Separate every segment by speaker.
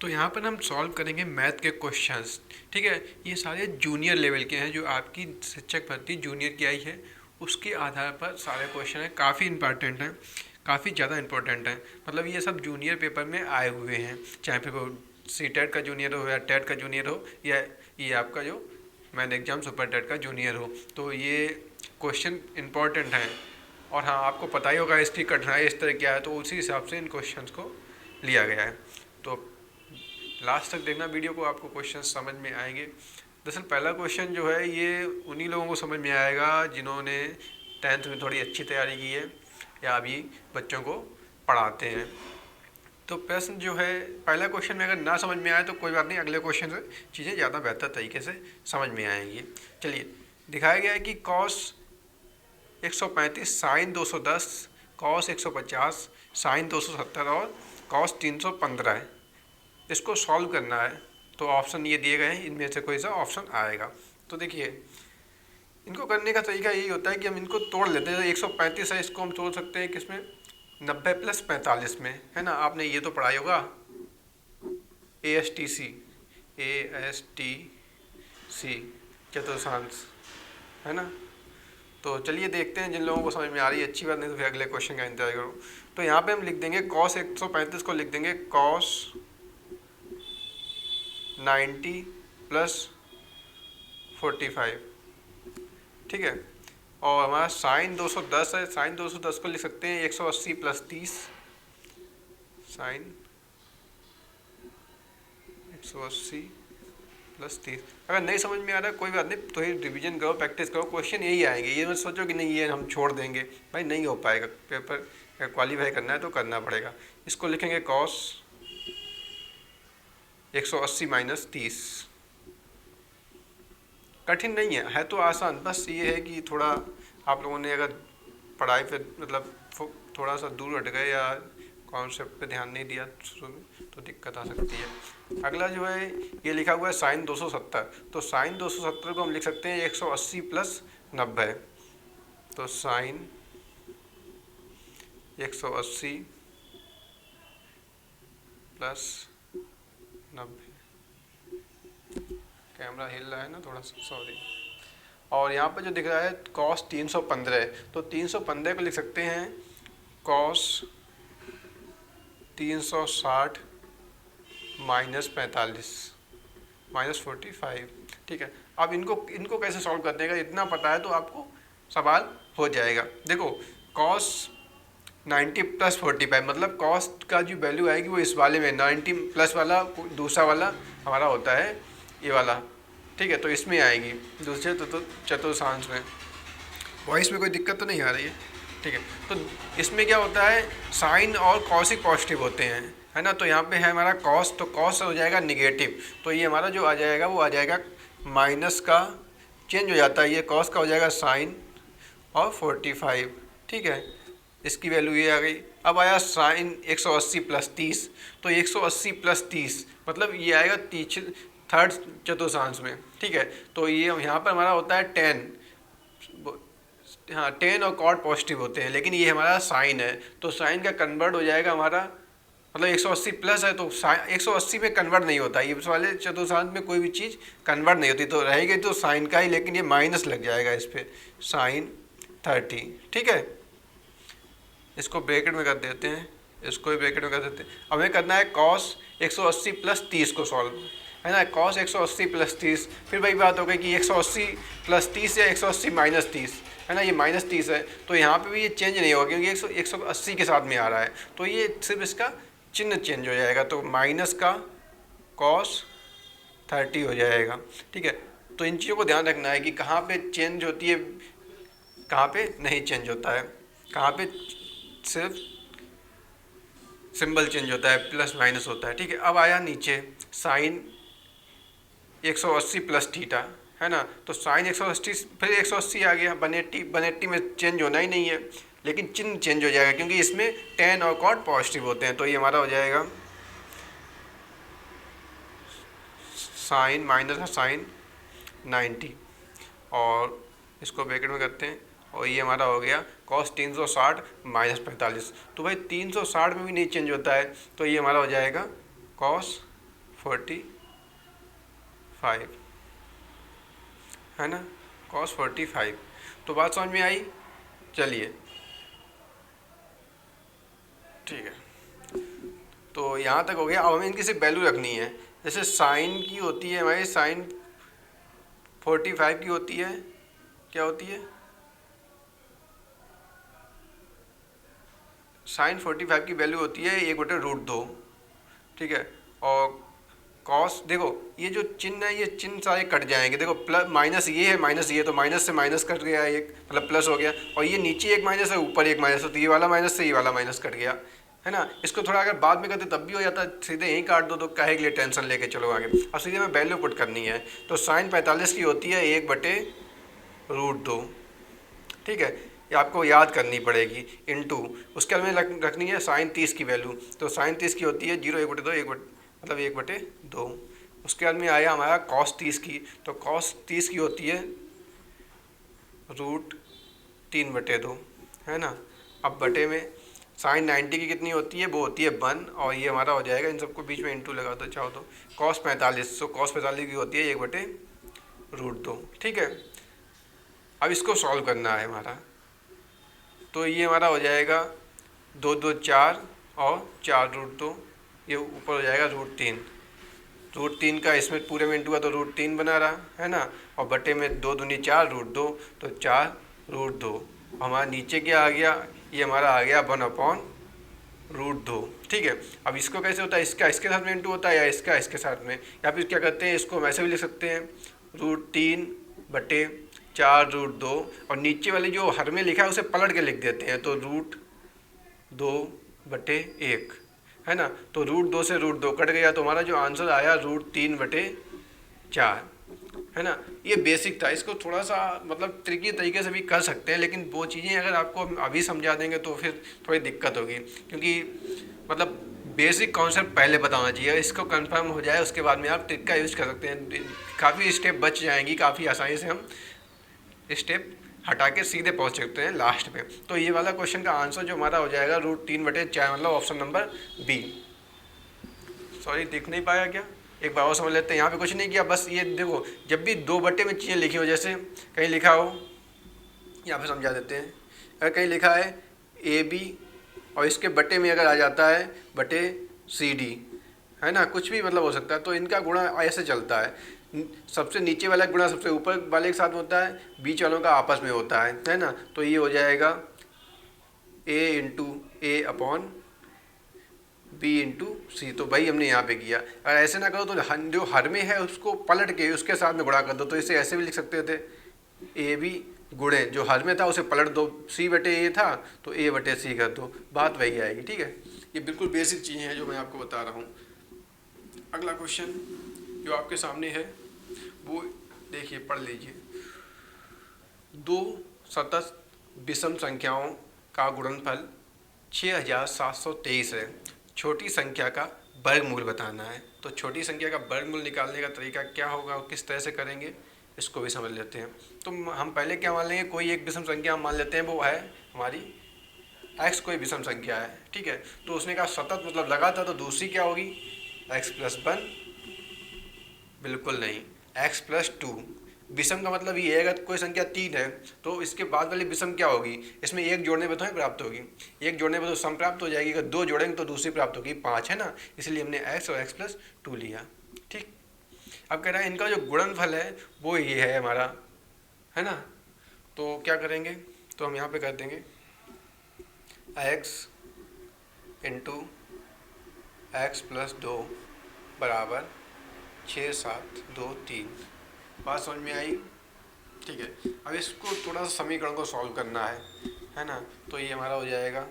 Speaker 1: तो यहाँ पर हम सॉल्व करेंगे मैथ के क्वेश्चंस। ठीक है, ये सारे जूनियर लेवल के हैं, जो आपकी शिक्षक भर्ती जूनियर की आई है उसके आधार पर सारे क्वेश्चन हैं। काफ़ी इंपॉर्टेंट हैं, काफ़ी ज़्यादा इंपॉर्टेंट हैं। मतलब ये सब जूनियर पेपर में आए हुए हैं, चाहे फिर वो सी टेट का जूनियर हो या टेट का जूनियर हो या ये आपका जो मैन एग्जाम सुपर टेट का जूनियर हो, तो ये क्वेश्चन इंपॉर्टेंट हैं। और हाँ, आपको पता ही होगा इसकी कठिनाई इस तरह क्या है, तो उसी हिसाब से इन क्वेश्चंस को लिया गया है। तो लास्ट तक देखना वीडियो को, आपको क्वेश्चन समझ में आएंगे। दरअसल पहला क्वेश्चन जो है ये उन्हीं लोगों को समझ में आएगा जिन्होंने 10th में थोड़ी अच्छी तैयारी की है या अभी बच्चों को पढ़ाते हैं। तो प्रश्न जो है, पहला क्वेश्चन में अगर ना समझ में आए तो कोई बात नहीं, अगले क्वेश्चन से चीज़ें ज़्यादा बेहतर तरीके से समझ में आएंगी। चलिए, दिखाया गया है कि कॉस 135 साइन 210 कॉस 150 साइन 270 और कॉस 315 है। इसको सॉल्व करना है, तो ऑप्शन ये दिए गए हैं, इनमें से कोई सा ऑप्शन आएगा। तो देखिए, इनको करने का तरीका यही होता है कि हम इनको तोड़ लेते हैं। 135 है, इसको हम तोड़ सकते हैं किसमें, 90 + 45 में, है ना। आपने ये तो पढ़ाई होगा ASTC चतुर्थांश, है ना। तो चलिए देखते हैं, जिन लोगों को समझ में आ रही है अच्छी बात, नहीं तो फिर अगले क्वेश्चन का इंतजार करो। तो यहाँ पे हम लिख देंगे कॉस 135 को लिख देंगे कॉस 90 + 45, ठीक है। और हमारा साइन 210 है, साइन 210 को लिख सकते हैं 180 + 30, साइन 180 + 30। अगर नहीं समझ में आ रहा है कोई बात नहीं, तो ही रिवीजन करो, प्रैक्टिस करो, क्वेश्चन यही आएंगे। ये मत सोचो कि नहीं ये हम छोड़ देंगे, भाई नहीं हो पाएगा। पेपर क्वालिफाई करना है तो करना पड़ेगा। इसको लिखेंगे कॉस 180 - 30। कठिन नहीं है तो आसान। बस ये है कि थोड़ा आप लोगों ने अगर पढ़ाई पे मतलब थोड़ा सा दूर हट गए या कॉन्सेप्ट पे ध्यान नहीं दिया शुरू में, तो दिक्कत आ सकती है। अगला जो है ये लिखा हुआ है साइन 270, तो साइन 270 को हम लिख सकते हैं 180 + 90। तो साइन 180 + 90। कैमरा हिल रहा है ना थोड़ा सा, सॉरी। और यहाँ पर जो दिख रहा है कॉस 315 है, तो 315 को लिख सकते हैं कॉस 360 - 45 -45, ठीक है। अब इनको कैसे सॉल्व करने का इतना पता है तो आपको सवाल हो जाएगा। देखो, कॉस 90 + 45, मतलब कॉस का जो वैल्यू आएगी वो इस वाले में 90 प्लस वाला, दूसरा वाला हमारा होता है ये वाला, ठीक है। तो इसमें आएगी दूसरे चतुर्थांश में। वॉइस में कोई दिक्कत तो नहीं आ रही है, ठीक है। तो इसमें क्या होता है, साइन और कॉस ही पॉजिटिव होते हैं, है ना। तो यहाँ पे है हमारा कॉस, तो कॉस हो जाएगा निगेटिव, तो ये हमारा जो आ जाएगा वो आ जाएगा माइनस का, चेंज हो जाता है, ये कॉस का हो जाएगा साइन और 45, ठीक है। इसकी वैल्यू ये आ गई। अब आया साइन 180 + 30, तो 180 + 30 मतलब ये आएगा थर्ड चतुर्थांश में, ठीक है। तो ये यहाँ पर हमारा होता है 10, हाँ 10 और कॉट पॉजिटिव होते हैं, लेकिन ये हमारा साइन है, तो साइन का कन्वर्ट हो जाएगा हमारा, मतलब 180 प्लस है तो 180 में कन्वर्ट नहीं होता, ये वाले चतुर्थांश में कोई भी चीज़ कन्वर्ट नहीं होती, तो रहेगी तो साइन का ही, लेकिन ये माइनस लग जाएगा इस पर, साइन 30, ठीक है। इसको ब्रैकेट में कर देते हैं, इसको भी ब्रैकेट में कर देते हैं। अब हमें करना है कॉस 180 + 30 को सॉल्व, है ना। कॉस 180 + 30, फिर वही बात हो गई कि 180 + 30 या 180 - 30, है ना। ये -30 है, तो यहाँ पे भी ये चेंज नहीं होगा क्योंकि 180 के साथ में आ रहा है, तो ये सिर्फ इसका चिन्ह चेंज हो जाएगा, तो माइनस का कॉस 30 हो जाएगा, ठीक है। तो इन चीज़ों को ध्यान रखना है कि कहाँ पे चेंज होती है, कहाँ पे नहीं चेंज होता है, कहाँ पे सिर्फ सिंबल चेंज होता है, प्लस माइनस होता है, ठीक है। अब आया नीचे साइन 180 + थीटा, है ना। तो साइन 180 फिर 180 आ गया, 180 में चेंज होना ही नहीं है, लेकिन चिन्ह चेंज हो जाएगा क्योंकि इसमें 10 और कॉट पॉजिटिव होते हैं, तो ये हमारा हो जाएगा साइन माइनस का साइन 90, और इसको ब्रैकेट में करते हैं, और ये हमारा हो गया कॉस 360 - 45। तो भाई 360 में भी नहीं चेंज होता है, तो ये हमारा हो जाएगा कॉस 45 है ना, cos 45। तो बात समझ में आई। चलिए ठीक है, तो यहाँ तक हो गया। अब हमें इनकी सिर्फ वैल्यू रखनी है। जैसे साइन की होती है हमारी, साइन 45 की होती है, क्या होती है, साइन 45 की वैल्यू होती है 1/√2। ठीक है, और कॉस, देखो ये जो चिन्ह है, ये चिन्ह सारे कट जाएंगे। देखो प्लस माइनस ये है, माइनस ये, तो माइनस से माइनस कट गया एक, मतलब प्लस हो गया। और ये नीचे एक माइनस है, ऊपर एक माइनस है, तो ये वाला माइनस से ये वाला माइनस कट गया, है ना। इसको थोड़ा अगर बाद में करते तब भी हो जाता, सीधे यहीं काट दो, तो काहे के लिए टेंशन लेके चलो आगे। अब सीधे में वैल्यू पुट करनी है। तो साइन 45 की होती है 1/√2। ठीक है, ये आपको याद करनी पड़ेगी। इनटू उसके बाद में रखनी है साइन 30 की वैल्यू। तो साइन 30 की होती है 0 1/2, मतलब 1/2। उसके बाद में आया हमारा कॉस 30 की। तो कॉस 30 की होती है √3/2, है ना। अब बटे में साइन 90 की कितनी होती है, वो होती है 1, और ये हमारा हो जाएगा, इन सबको बीच में इंटू लगा दो चाहो तो, कॉस 45। तो कॉस 45 की होती है 1/√2। ठीक है, अब इसको सॉल्व करना है हमारा। तो ये हमारा हो जाएगा 2 2 4 और 4√2, ये ऊपर हो जाएगा √3। √3 का इसमें पूरे में इंटू का, तो √3 बना रहा, है ना। और बटे में 2 दूनी 4, √2, तो 4√2। हमारा नीचे क्या आ गया, ये हमारा आ गया 1/√2। ठीक है, अब इसको कैसे होता है, इसका इसके साथ में इंटू होता है, या इसका इसके साथ में, या फिर क्या करते हैं, इसको हम ऐसे भी लिख सकते हैं √3/4√2, और नीचे वाले जो हर में लिखा है उसे पलट के लिख देते हैं, तो √2/1, है ना। तो √2 से √2 कट गया, तो हमारा जो आंसर आया √3/4, है ना। ये बेसिक था, इसको थोड़ा सा मतलब ट्रिकी तरीके से भी कर सकते हैं, लेकिन वो चीज़ें अगर आपको अभी समझा देंगे तो फिर थोड़ी दिक्कत होगी, क्योंकि मतलब बेसिक कॉन्सेप्ट पहले बताना चाहिए। इसको कंफर्म हो जाए उसके बाद में आप ट्रिक का यूज़ कर सकते हैं, काफ़ी स्टेप बच जाएंगी, काफ़ी आसानी से हम स्टेप हटा के सीधे पहुंच सकते हैं लास्ट में। तो ये वाला क्वेश्चन का आंसर जो हमारा हो जाएगा √3/4, मतलब ऑप्शन नंबर बी। सॉरी, दिख नहीं पाया क्या, एक बार और समझ लेते हैं। यहाँ पे कुछ नहीं किया, बस ये देखो, जब भी 2 में चीज़ें लिखी हो, जैसे कहीं लिखा हो, यहाँ पे समझा देते हैं। अगर कहीं लिखा है AB और इसके बटे में अगर आ जाता है /CD, है ना, कुछ भी मतलब हो सकता है, तो इनका गुणा ऐसे चलता है, सबसे नीचे वाला गुणा सबसे ऊपर वाले के साथ होता है, बीच वालों का आपस में होता है ना। तो ये हो जाएगा A/A/B/C। तो भाई हमने यहाँ पे किया। अगर ऐसे ना करो तो जो हर में है उसको पलट के उसके साथ में गुणा कर दो, तो इसे ऐसे भी लिख सकते थे, AB गुणे जो हर में था उसे पलट दो, C/A था तो A/C कर दो, बात वही आएगी। ठीक है, ये बिल्कुल बेसिक चीज़ें हैं जो मैं आपको बता रहा हूँ। अगला क्वेश्चन जो आपके सामने है वो देखिए, पढ़ लीजिए। 2 सतत विषम संख्याओं का गुणनफल 6723 है। छोटी संख्या का वर्गमूल बताना है। तो छोटी संख्या का वर्गमूल निकालने का तरीका क्या होगा और किस तरह से करेंगे, इसको भी समझ लेते हैं। तो हम पहले क्या मान लेंगे, कोई एक विषम संख्या हम मान लेते हैं, वो है हमारी x, कोई विषम संख्या है। ठीक है, तो उसने कहा सतत मतलब लगातार, तो दूसरी क्या होगी x+1, बिल्कुल नहीं, x+2। विषम का मतलब ये है, अगर कोई संख्या 3 है तो इसके बाद वाली विषम क्या होगी, इसमें एक जोड़ने पर तो प्राप्त होगी, एक जोड़ने पर तो सम प्राप्त हो जाएगी, अगर 2 जोड़ेंगे तो दूसरी प्राप्त होगी 5, है ना। इसलिए हमने x और x+2 लिया। ठीक, अब कह रहा है इनका जो गुणनफल है वो ये है हमारा, है ना। तो क्या करेंगे, तो हम यहाँ पे कर देंगे x × x+2 बराबर 6 7 2 3। बात समझ में आई। ठीक है, अब इसको थोड़ा सा समीकरण को सॉल्व करना है ना। तो ये हमारा हो जाएगा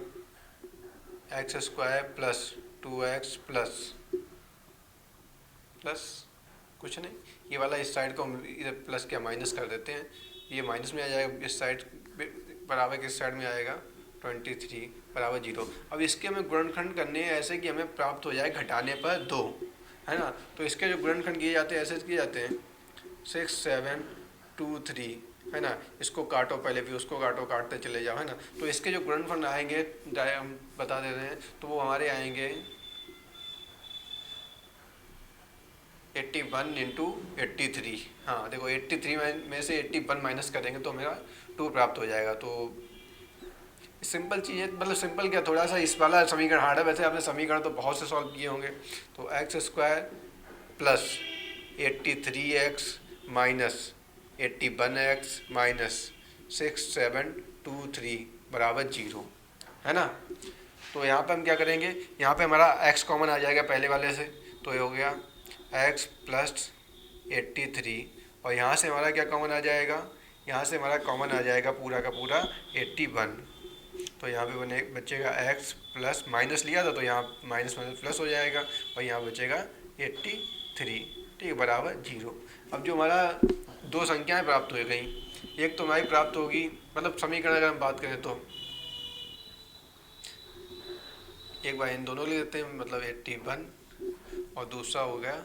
Speaker 1: x² + 2x प्लस कुछ नहीं, ये वाला इस साइड को हम इधर प्लस क्या माइनस कर देते हैं, ये माइनस में आ जाएगा, इस साइड बराबर किस साइड में आएगा 23 बराबर 0। अब इसके हमें गुणनखंड करने हैं ऐसे कि हमें प्राप्त हो जाए घटाने पर 2, है ना। तो इसके जो गुणनखंड किए जाते हैं ऐसे किए जाते हैं 6 7 2 3, है ना। इसको काटो पहले, फिर उसको काटो, काटते चले जाओ, है ना। तो इसके जो गुणनफल आएंगे हम बता दे रहे हैं, तो वो हमारे आएंगे 81 इंटू 83। हाँ देखो 83 में से 81 माइनस करेंगे तो मेरा 2 प्राप्त हो जाएगा। तो सिंपल चीज़ है, मतलब सिंपल क्या, थोड़ा सा इस वाला समीकरण हार्ड है, वैसे आपने समीकरण तो बहुत से सॉल्व किए होंगे। तो x square plus 83x minus 81x minus 6723 बराबर 0, है ना। तो यहाँ पे हम क्या करेंगे, यहाँ पे हमारा x कॉमन आ जाएगा पहले वाले से, तो ये हो गया x प्लस 83, और यहाँ से हमारा क्या कॉमन आ जाएगा, यहाँ से हमारा कॉमन आ जाएगा पूरा का पूरा 81। तो यहाँ पे बचेगा x प्लस, माइनस लिया था तो यहाँ माइनस माइनस प्लस हो जाएगा, और यहाँ बचेगा 83, ठीक है, बराबर 0। अब जो हमारा दो संख्याएं प्राप्त हो गई, एक तो हमारी प्राप्त होगी, मतलब समीकरण अगर हम बात करें तो एक बार इन दोनों ले लेते हैं, मतलब 81 और दूसरा हो गया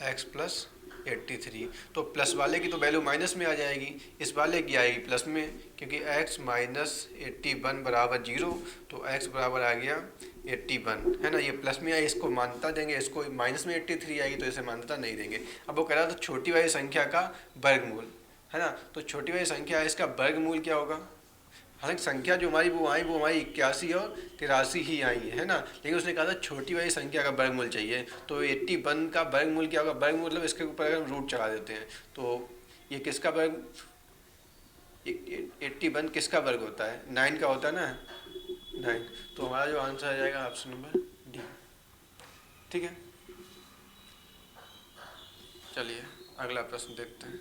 Speaker 1: x प्लस 83। तो प्लस वाले की तो वैल्यू माइनस में आ जाएगी, इस वाले की आएगी प्लस में, क्योंकि x माइनस 81 बराबर 0, तो x बराबर आ गया 81, है ना। ये प्लस में आई, इसको मान्यता देंगे, इसको माइनस में 83 आएगी तो इसे मान्यता नहीं देंगे। अब वो कह रहा था छोटी वाली संख्या का वर्गमूल, है ना। तो छोटी वाली संख्या है, इसका वर्गमूल क्या होगा। हालांकि संख्या जो हमारी वो हमारी 81 और 83 ही आई है ना, लेकिन उसने कहा था छोटी वाली संख्या का वर्गमूल चाहिए। तो 81 का वर्गमूल क्या होगा, वर्गमूल मतलब इसके ऊपर अगर हम रूट चढ़ा देते हैं तो ये किसका वर्ग, 81 किसका वर्ग होता है, 9 का होता है ना, 9। तो हमारा जो आंसर आ जाएगा ऑप्शन नंबर डी, ठीक है। चलिए अगला प्रश्न देखते हैं।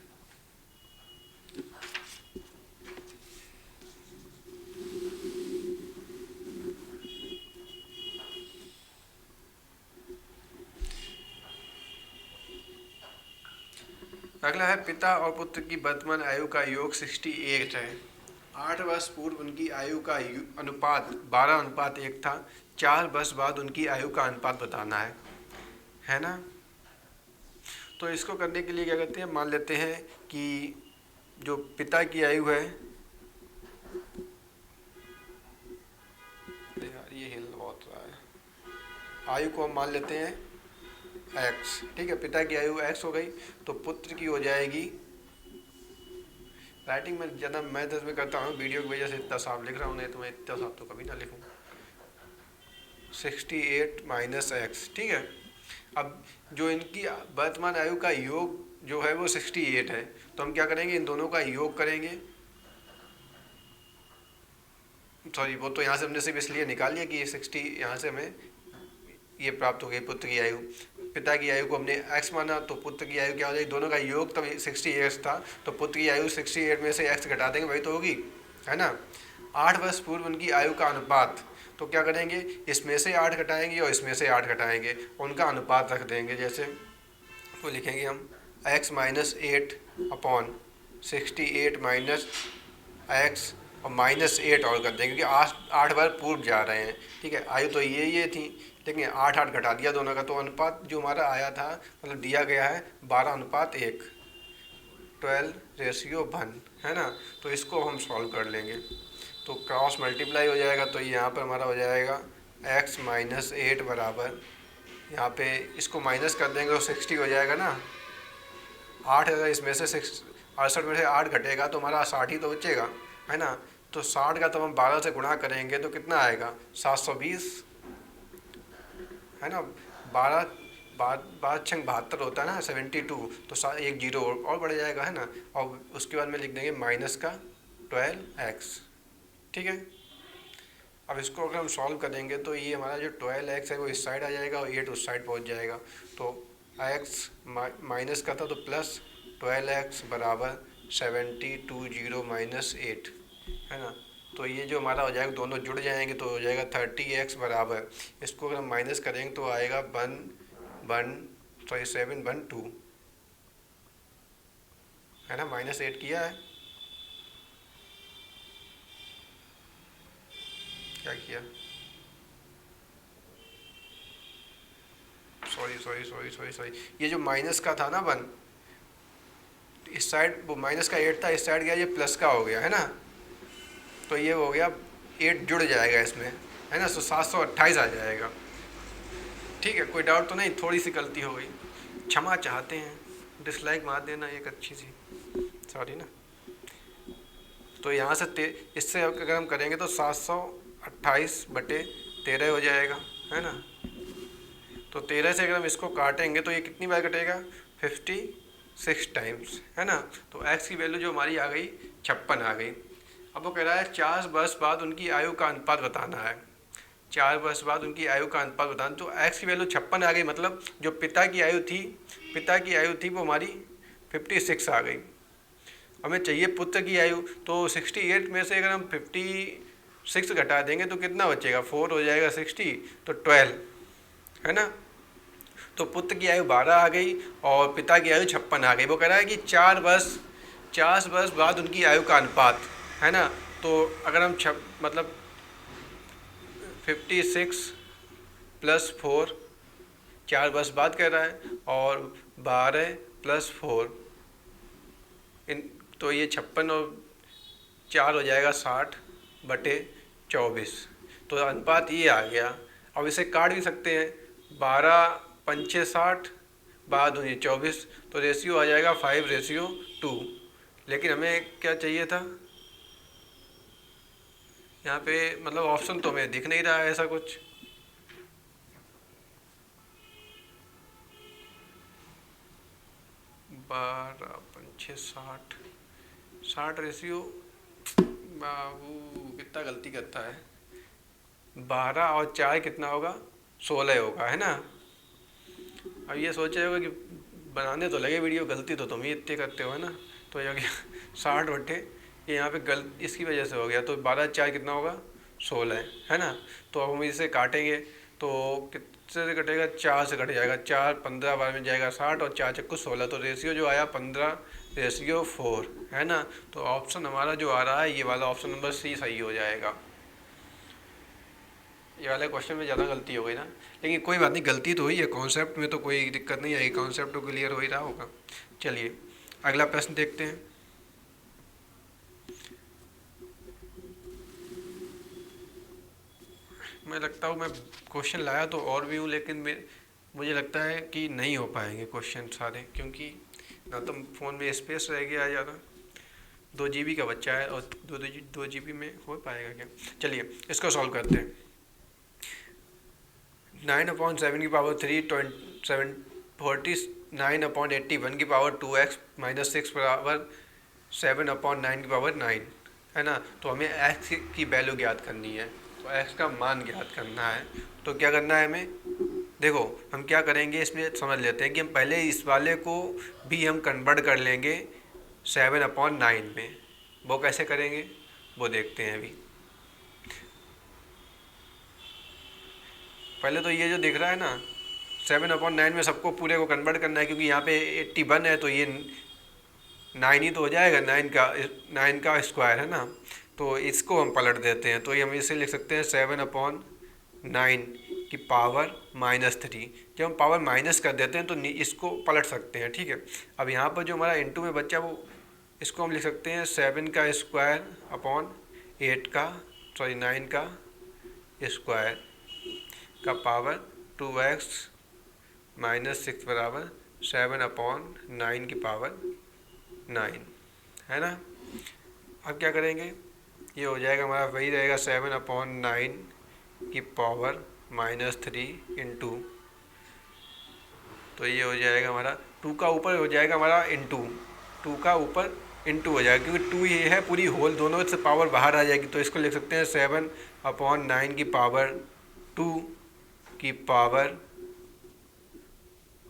Speaker 1: अगला है, पिता और पुत्र की वर्तमान आयु का योग 68 है। 8 वर्ष पूर्व उनकी आयु का अनुपात 12:1 था। 4 वर्ष बाद उनकी आयु का अनुपात बताना है ना। तो इसको करने के लिए क्या करते हैं, मान लेते हैं कि जो पिता की आयु है, यार ये हिल बहुत रहा है, आयु को हम मान लेते हैं x, ठीक है। पिता की आयु x हो गई, तो पुत्र की हो जाएगी, राइटिंग में ज़्यादा मैं दस में करता हूँ, वीडियो की वजह से इतना साफ लिख रहा हूँ, नहीं तो मैं इतना साफ तो कभी ना लिखूँ। 68 माइनस x, ठीक है। अब जो इनकी वर्तमान आयु का योग जो है वो 68 है, तो हम क्या करेंगे, इन दोनों का योग करेंगे। सॉरी, वो तो यहाँ से हमने सिर्फ इसलिए निकाल लिया कि ये 60, यहाँ से हमें ये प्राप्त हो गई पुत्र की आयु। पिता की आयु को हमने x माना, तो पुत्र की आयु क्या हो जाएगी, दोनों का योग तब 68 था, तो पुत्र की आयु 68 में से x घटा देंगे, वही तो होगी, है ना। 8 वर्ष पूर्व उनकी आयु का अनुपात, तो क्या करेंगे, इसमें से 8 घटाएंगे और इसमें से 8 घटाएंगे, उनका अनुपात रख देंगे। जैसे तो लिखेंगे हम x minus 8 upon 68 minus x और माइनस 8 और कर देंगे, क्योंकि 8 बार पूर्व जा रहे हैं, ठीक है। आयु तो ये थी, लेकिन 8 घटा दिया दोनों का, तो अनुपात जो हमारा आया था, मतलब दिया गया है 12:1, 12:1, है ना। तो इसको हम सॉल्व कर लेंगे, तो क्रॉस मल्टीप्लाई हो जाएगा, तो यहाँ पर हमारा हो जाएगा x माइनस 8 बराबर, यहाँ पे इसको माइनस कर देंगे तो 60 हो जाएगा ना। 8 है, इसमें से 68 में से 8 घटेगा तो हमारा 60 ही तो बचेगा, है ना। तो 60 का तो हम 12 से गुणा करेंगे तो कितना आएगा, 720, है ना। 12 72 होता है ना, 72, तो एक जीरो और बढ़ जाएगा, है ना। और उसके बाद में लिख देंगे माइनस का 12x, ठीक है। अब इसको अगर हम सॉल्व करेंगे तो ये हमारा जो 12x है वो इस साइड आ जाएगा और 8 उस साइड पहुंच जाएगा। तो x माइनस का था तो प्लस 12x बराबर 72 माइनस 8, है ना। तो ये जो हमारा हो जाएगा, दोनों जुड़ जाएंगे तो हो जाएगा 30x बराबर, इसको अगर हम माइनस करेंगे तो आएगा 712, है ना। माइनस 8 किया है, क्या किया, सॉरी, ये जो माइनस का था ना 1, इस साइड वो माइनस का 8 था, इस साइड गया, ये प्लस का हो गया, है ना। तो ये हो गया 8 जुड़ जाएगा इसमें, है ना, तो 728 आ जाएगा। ठीक है, कोई डाउट तो नहीं, थोड़ी सी गलती हो गई, क्षमा चाहते हैं, डिसलाइक मार देना एक अच्छी सी, सॉरी ना। तो यहाँ से इससे अगर हम करेंगे तो 728/13 हो जाएगा, है ना। तो 13 से अगर हम इसको काटेंगे तो ये कितनी बार कटेगा, 56 टाइम्स, है ना। तो एक्स की वैल्यू जो हमारी आ गई 56 आ गई। अब वो कह रहा है 4 वर्ष बाद उनकी आयु का अनुपात बताना है। 4 वर्ष बाद उनकी आयु का अनुपात बताना, तो एक्स की वैल्यू 56 आ गई, मतलब जो पिता की आयु थी वो हमारी 56 आ गई। हमें चाहिए पुत्र की आयु, तो 68 में से अगर हम 56 घटा देंगे तो कितना बचेगा, 4 हो जाएगा 60, तो 12, है ना। तो पुत्र की आयु 12 आ गई और पिता की आयु 56 आ गई। वो कह रहा है कि 4 वर्ष बाद उनकी आयु का अनुपात, है ना। तो अगर हम मतलब 56 + 4, 4 वर्ष बाद कह रहा है, और 12 + 4, तो ये 56 और 4 हो जाएगा 60/24। तो अनुपात ये आ गया। अब इसे काट भी सकते हैं, 12 पंचे 60, 12 × 24, तो रेशियो आ जाएगा 5:2। लेकिन हमें क्या चाहिए था यहाँ पे, मतलब ऑप्शन तो हमें दिख नहीं रहा है ऐसा कुछ। बारह पंचे 60, 60 रेशियो, बाबू कितना गलती करता है। 12 और 4 कितना होगा, 16 होगा, है ना। अब ये सोचा होगा कि बनाने तो लगे वीडियो, गलती तो तुम ही इतने करते हो, है ना। तो ये 60/, ये यहाँ पे इसकी वजह से हो गया। तो 12 4 कितना होगा, 16, है ना। तो अब हम इसे काटेंगे तो कितने से कटेगा, 4 से कट जाएगा, 4 15 बार में जाएगा 60 और 4 × 16, तो रेशियो जो आया 15:4, है ना। तो ऑप्शन हमारा जो आ रहा है ये वाला ऑप्शन नंबर सी सही हो जाएगा। ये वाले क्वेश्चन में ज़्यादा गलती हो गई ना, लेकिन कोई बात नहीं, गलती तो हुई है, कॉन्सेप्ट में तो कोई दिक्कत नहीं आएगी, कॉन्सेप्ट तो क्लियर हो ही रहा होगा। चलिए अगला प्रश्न देखते हैं। मैं लगता हूँ मैं क्वेश्चन लाया तो और भी हूँ, लेकिन मुझे लगता है कि नहीं हो पाएंगे क्वेश्चन सारे, क्योंकि ना तो फ़ोन में स्पेस रह गया ज़्यादा, 2 GB का बच्चा है, और 2 GB में हो पाएगा क्या। चलिए इसको सॉल्व करते हैं। 9/7 की पावर 3 49/81 की पावर 2x - 6 बराबर 7/9 की पावर 9, है ना। तो हमें x की वैल्यू ज्ञात करनी है, तो x का मान ज्ञात करना है। तो क्या करना है हमें, देखो हम क्या करेंगे इसमें समझ लेते हैं कि हम पहले इस वाले को भी हम कन्वर्ट कर लेंगे 7/9 में। वो कैसे करेंगे वो देखते हैं अभी। पहले तो ये जो दिख रहा है ना 7/9 में सबको पूरे को कन्वर्ट करना है, क्योंकि यहाँ पे 81 है तो ये 9 ही तो हो जाएगा, 9 का स्क्वायर, है ना। तो इसको हम पलट देते हैं, तो ये हम इसे लिख सकते हैं 7/9 की पावर -3। जब हम पावर माइनस कर देते हैं तो इसको पलट सकते हैं, ठीक है। अब यहाँ पर जो हमारा इनटू में बच्चा वो इसको हम लिख सकते हैं 7 का स्क्वायर अपॉन 9 का स्क्वायर का पावर 2x - 6 बराबर 7/9 की पावर 9, है ना। अब क्या करेंगे, ये हो जाएगा हमारा वही रहेगा 7/9 की पावर -3 इंटू, तो ये हो जाएगा हमारा 2 का ऊपर हो जाएगा हमारा इंटू, 2 का ऊपर इंटू हो जाएगा, क्योंकि 2 ये है पूरी होल, दोनों से पावर बाहर आ जाएगी, तो इसको लिख सकते हैं 7/9 की पावर 2 की पावर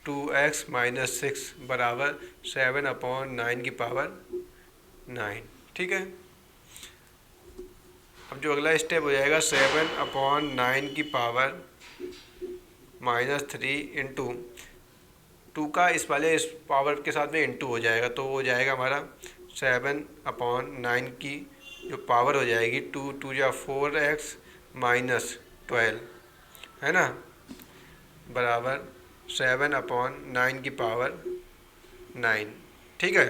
Speaker 1: 2x - 6 बराबर 7/9 की पावर 9, ठीक है। अब जो अगला स्टेप हो जाएगा 7/9 की पावर -3 इंटू 2 का इस वाले इस पावर के साथ में इंटू हो जाएगा, तो वो हो जाएगा हमारा 7/9 की जो पावर हो जाएगी 2 2 या 4x - 12, है ना, बराबर 7/9 की पावर 9, ठीक है।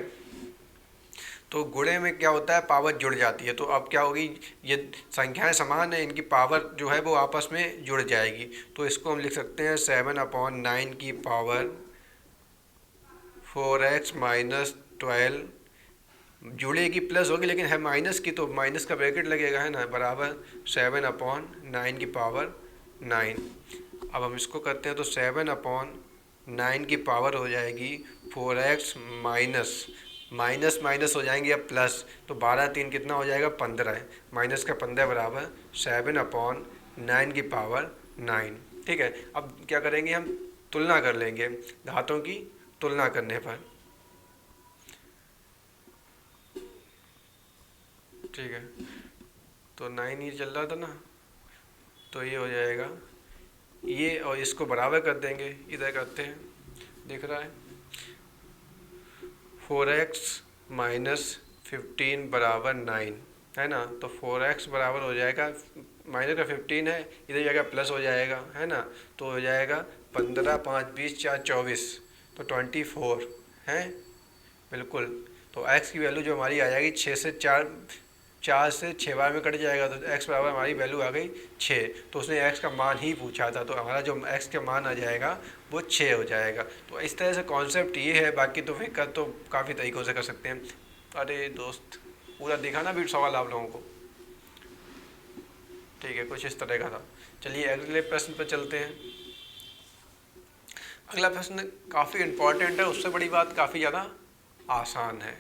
Speaker 1: तो गुणे में क्या होता है, पावर जुड़ जाती है। तो अब क्या होगी, ये संख्याएं समान है, इनकी पावर जो है वो आपस में जुड़ जाएगी। तो इसको हम लिख सकते हैं 7/9 की पावर 4x माइनस 12, जुड़ेगी प्लस होगी लेकिन है माइनस की, तो माइनस का ब्रैकेट लगेगा, है ना, बराबर 7/9 की पावर 9। अब हम इसको करते हैं तो 7/9 की पावर हो जाएगी 4x माइनस माइनस माइनस हो जाएंगे अब प्लस, तो 12×3 कितना हो जाएगा, 15 है, माइनस का 15 बराबर 7/9 की पावर 9। ठीक है, अब क्या करेंगे, हम तुलना कर लेंगे घातों की तुलना करने पर। ठीक है, तो 9 ही चल रहा था ना, तो ये हो जाएगा ये, और इसको बराबर कर देंगे, इधर करते हैं, दिख रहा है 4x माइनस 15 बराबर 9, है ना। तो 4x बराबर हो जाएगा, माइनस का 15 है, इधर जगह प्लस हो जाएगा, है ना। तो हो जाएगा 15, 5, 20, 4, 24, तो 24 है बिल्कुल। तो x की वैल्यू जो हमारी आ जाएगी 6 से 4 से 6 बार में कट जाएगा, तो x बराबर हमारी वैल्यू आ गई 6। तो उसने x का मान ही पूछा था, तो हमारा जो x का मान आ जाएगा वो 6 हो जाएगा। तो इस तरह से कॉन्सेप्ट ये है, बाकी तो फिर कर तो काफ़ी तरीक़ों से कर सकते हैं। अरे दोस्त, पूरा देखा ना भी सवाल आप लोगों को? ठीक है, कुछ इस तरह का था। चलिए अगले प्रश्न पर चलते हैं। अगला प्रश्न काफ़ी इम्पोर्टेंट है, उससे बड़ी बात काफ़ी ज़्यादा आसान है।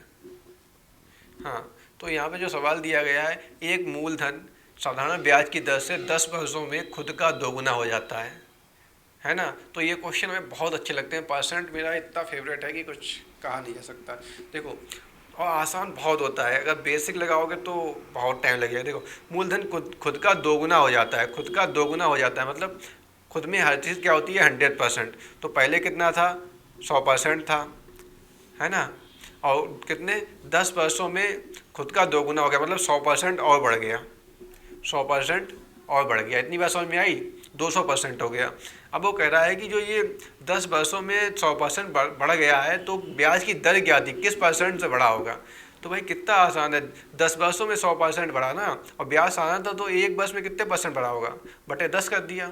Speaker 1: हाँ, तो यहाँ पे जो सवाल दिया गया है, एक मूलधन साधारण ब्याज की दर से 10 वर्षों में खुद का दोगुना हो जाता है ना। तो ये क्वेश्चन हमें बहुत अच्छे लगते हैं, परसेंट मेरा इतना फेवरेट है कि कुछ कहा नहीं जा सकता। देखो, और आसान बहुत होता है, अगर बेसिक लगाओगे तो बहुत टाइम लगेगा। देखो, मूलधन खुद का दोगुना हो जाता है, खुद का दोगुना हो जाता है मतलब खुद में हर चीज़ क्या होती है, 100%। तो पहले कितना था, 100% था, है ना। और कितने 10 वर्षों में खुद का दोगुना हो गया, मतलब 100% और बढ़ गया, 100% और बढ़ गया। इतनी बात समझ में आई, 200% हो गया। अब वो कह रहा है कि जो ये 10 वर्षों में 100% बढ़ गया है, तो ब्याज की दर क्या थी, किस परसेंट से बढ़ा होगा। तो भाई कितना आसान है, 10 वर्षों में 100% बढ़ा ना, और ब्याज आना था तो एक वर्ष में कितने परसेंट बढ़ा होगा, बटे 10 कर दिया।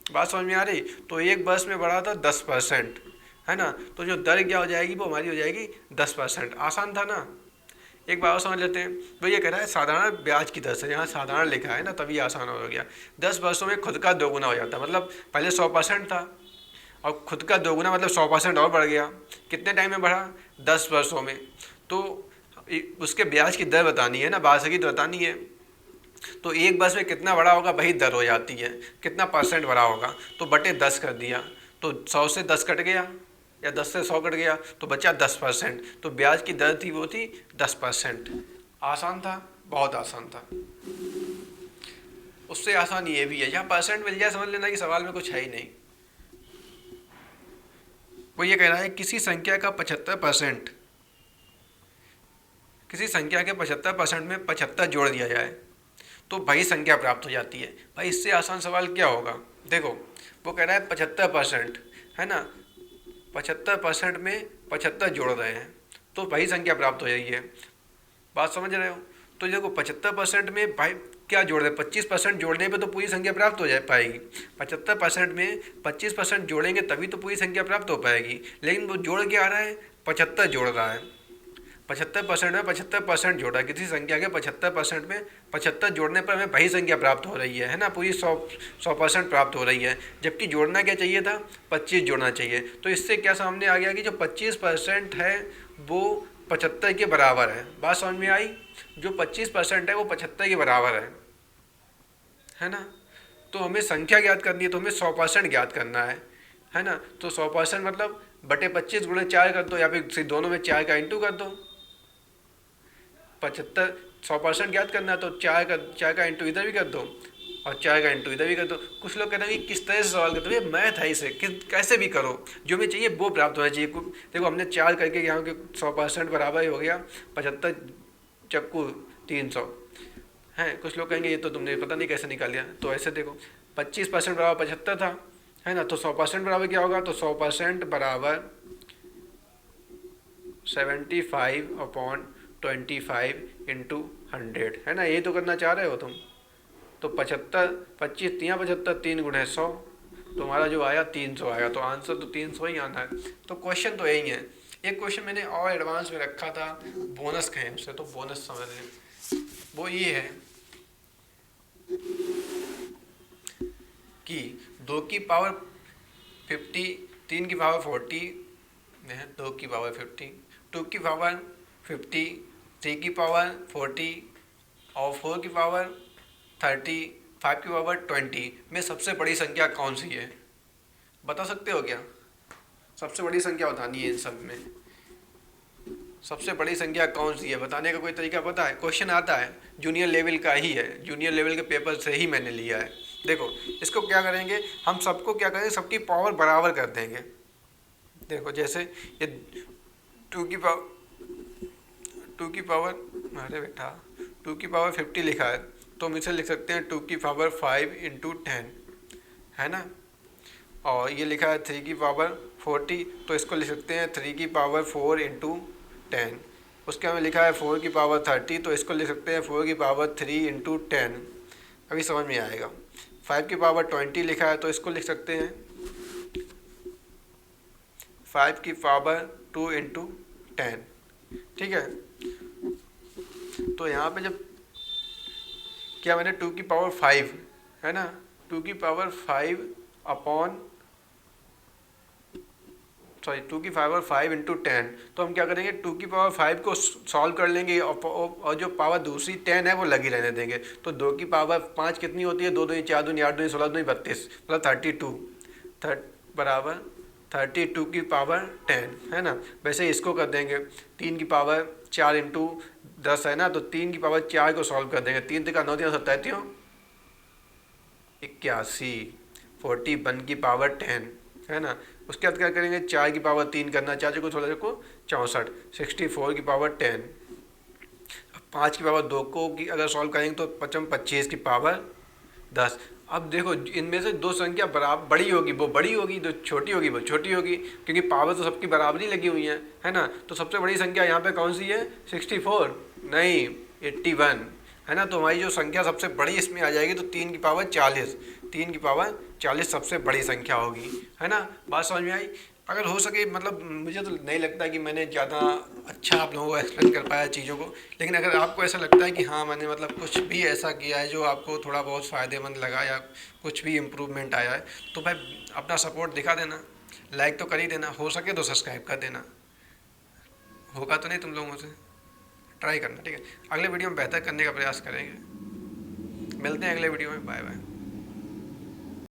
Speaker 1: बात समझ में आ रही? तो एक वर्ष में बढ़ा था 10%, है ना। तो जो दर क्या हो जाएगी, वो हमारी हो जाएगी 10%। आसान था ना। एक बात और समझ लेते हैं, तो ये कह रहा है साधारण ब्याज की दर से, यहाँ साधारण लिखा है ना, तभी आसान हो गया। 10 वर्षों में खुद का दोगुना हो जाता है, मतलब पहले 100% था और खुद का दोगुना मतलब 100% और बढ़ गया। कितने टाइम में बढ़ा, 10 वर्षों में। तो उसके ब्याज की दर बतानी है ना, वार्षिकी तो बतानी है। तो एक वर्ष में कितना बढ़ा होगा, वही दर हो जाती है, कितना परसेंट बढ़ा होगा, तो बटे 10 कर दिया, तो 100 से 10 कट गया, या 10 से 100 कट गया, तो बचा 10%। तो ब्याज की दर थी वो थी 10%। आसान था, बहुत आसान था। उससे आसान ये भी है, जहाँ परसेंट मिल जाए समझ लेना कि सवाल में कुछ है ही नहीं। वो ये कह रहा है किसी संख्या का 75%, किसी संख्या के 75% में 75 जोड़ दिया जाए तो वही संख्या प्राप्त हो जाती है। भाई इससे आसान सवाल क्या होगा। देखो, वो कह रहा है 75%, है ना, 75% में 75 जोड़ रहे हैं तो वही संख्या प्राप्त हो जाएगी। बात समझ रहे हो? तो देखो 75% में भाई क्या जोड़ रहे हैं, 25% जोड़ने पे तो पूरी संख्या प्राप्त हो पाएगी। 75% में 25% जोड़ेंगे तभी तो पूरी संख्या प्राप्त हो पाएगी, लेकिन वो जोड़ के आ रहा है, 75 जोड़ रहा है। 75% में 75% जोड़ा, किसी संख्या के 75% में 75 जोड़ने पर हमें वही संख्या प्राप्त हो रही है ना, पूरी 100% प्राप्त हो रही है। जबकि जोड़ना क्या चाहिए था, 25 जोड़ना चाहिए। तो इससे क्या सामने आ गया कि जो 25% है वो 75 के बराबर है। बात समझ में आई? जो 25% है वो 75 के बराबर है ना। तो हमें संख्या ज्ञात करनी है, तो हमें 100% ज्ञात करना है ना। तो 100% मतलब बटे 25 गुणे 4 कर दो, या फिर दोनों में 4 का इंटू कर दो। 100% ज्ञात करना है तो 4 का इंटू इधर भी कर दो और 4 का इंटू इधर भी कर दो। कुछ लोग कहते हैं कि किस तरह से सवाल करते हैं, मैथ है इसे कैसे भी करो, जो हमें चाहिए वो प्राप्त होना चाहिए। देखो हमने 4 करके यहाँ के 100% बराबर ही हो गया, 75 चक्कू 300 हैं। कुछ लोग कहेंगे ये तो तुमने पता नहीं कैसे निकाल लिया। तो ऐसे देखो 25% बराबर 75 था, है ना। तो 100% बराबर क्या होगा, तो 100% बराबर 75/25 25 इंटू 100, है ना, यही तो करना चाह रहे हो तुम। तो 75, 25 तियाँ 75, 3 गुणे 100, तुम्हारा जो आया 300 आया, तो आंसर तो 300 ही आना है। तो क्वेश्चन तो यही है। एक क्वेश्चन मैंने और एडवांस में रखा था, बोनस कहें उसे, तो बोनस समझ लें। वो ये है कि 2 की पावर 50, 3 की पावर 40 है, 2 की पावर 50, 2 की पावर 50, 3 की पावर 40 और 4 की पावर 30, 5 की पावर 20 में सबसे बड़ी संख्या कौन सी है? बता सकते हो क्या? सबसे बड़ी संख्या बतानी है इन सब में। सबसे बड़ी संख्या कौन सी है बताने का कोई तरीका पता है? क्वेश्चन आता है, जूनियर लेवल का ही है, जूनियर लेवल के पेपर से ही मैंने लिया है। देखो इसको क्या करेंगे हम, सबको क्या करेंगे, सबकी पावर बराबर कर देंगे। देखो जैसे ये 2 की पावर अरे बेटा 2 की पावर 50 लिखा है, तो हम इसे लिख सकते हैं 2 की पावर 5 इंटू 10, है ना। और ये लिखा है 3 की पावर 40, तो इसको लिख सकते हैं 3 की पावर 4 इंटू 10। उसके हमें लिखा है 4 की पावर 30, तो इसको लिख सकते हैं 4 की पावर 3 इंटू 10। अभी समझ में आएगा। 5 की पावर 20 लिखा है, तो इसको लिख सकते हैं 5 की पावर 2 इंटू 10, ठीक है। तो यहाँ पे जब क्या मैंने 2 की पावर 5 है ना, 2 की पावर 5 अपॉन 2 की पावर 5 इंटू 10, तो हम क्या करेंगे 2 की पावर 5 को सॉल्व कर लेंगे और जो पावर दूसरी 10 है वो लगी रहने देंगे। तो 2 की पावर 5 कितनी होती है? 2 दूनी 4 दूनी 8 दूनी 16 दूनी 32, मतलब 32 बराबर 32 की पावर 10, है ना। वैसे इसको कर देंगे 3 की पावर 4 इंटू 10 है ना, तो 3 की पावर 4 को सॉल्व कर देंगे। 3 का 9 37 81, 41 की पावर 10, है ना। उसके बाद क्या करेंगे 4 की पावर 3 करना, 4 को 16 को 64, 64 की पावर 10। 5 की पावर 2 को की अगर सॉल्व करेंगे तो 25 की पावर 10। अब देखो इनमें से दो संख्या बराबर बड़ी होगी वो बड़ी होगी, तो छोटी होगी वो छोटी होगी, क्योंकि पावर तो सबकी बराबरी लगी हुई है ना। तो सबसे बड़ी संख्या यहाँ पे कौन सी है? 64 नहीं 81, है ना। तो हमारी जो संख्या सबसे बड़ी इसमें आ जाएगी, तो 3 की पावर 40, 3 की पावर 40 सबसे बड़ी संख्या होगी, है ना। बात समझ में आई? अगर हो सके, मतलब मुझे तो नहीं लगता कि मैंने ज़्यादा अच्छा आप लोगों को एक्सप्लेन कर पाया चीज़ों को, लेकिन अगर आपको ऐसा लगता है कि हाँ मैंने मतलब कुछ भी ऐसा किया है जो आपको थोड़ा बहुत फ़ायदेमंद लगा या कुछ भी इम्प्रूवमेंट आया है, तो भाई अपना सपोर्ट दिखा देना, लाइक तो कर ही देना, हो सके तो सब्सक्राइब कर देना। होगा तो नहीं तुम लोगों से? ट्राई करना, ठीक है। अगले वीडियो में बेहतर करने का प्रयास करेंगे। मिलते हैं अगले वीडियो में, बाय बाय।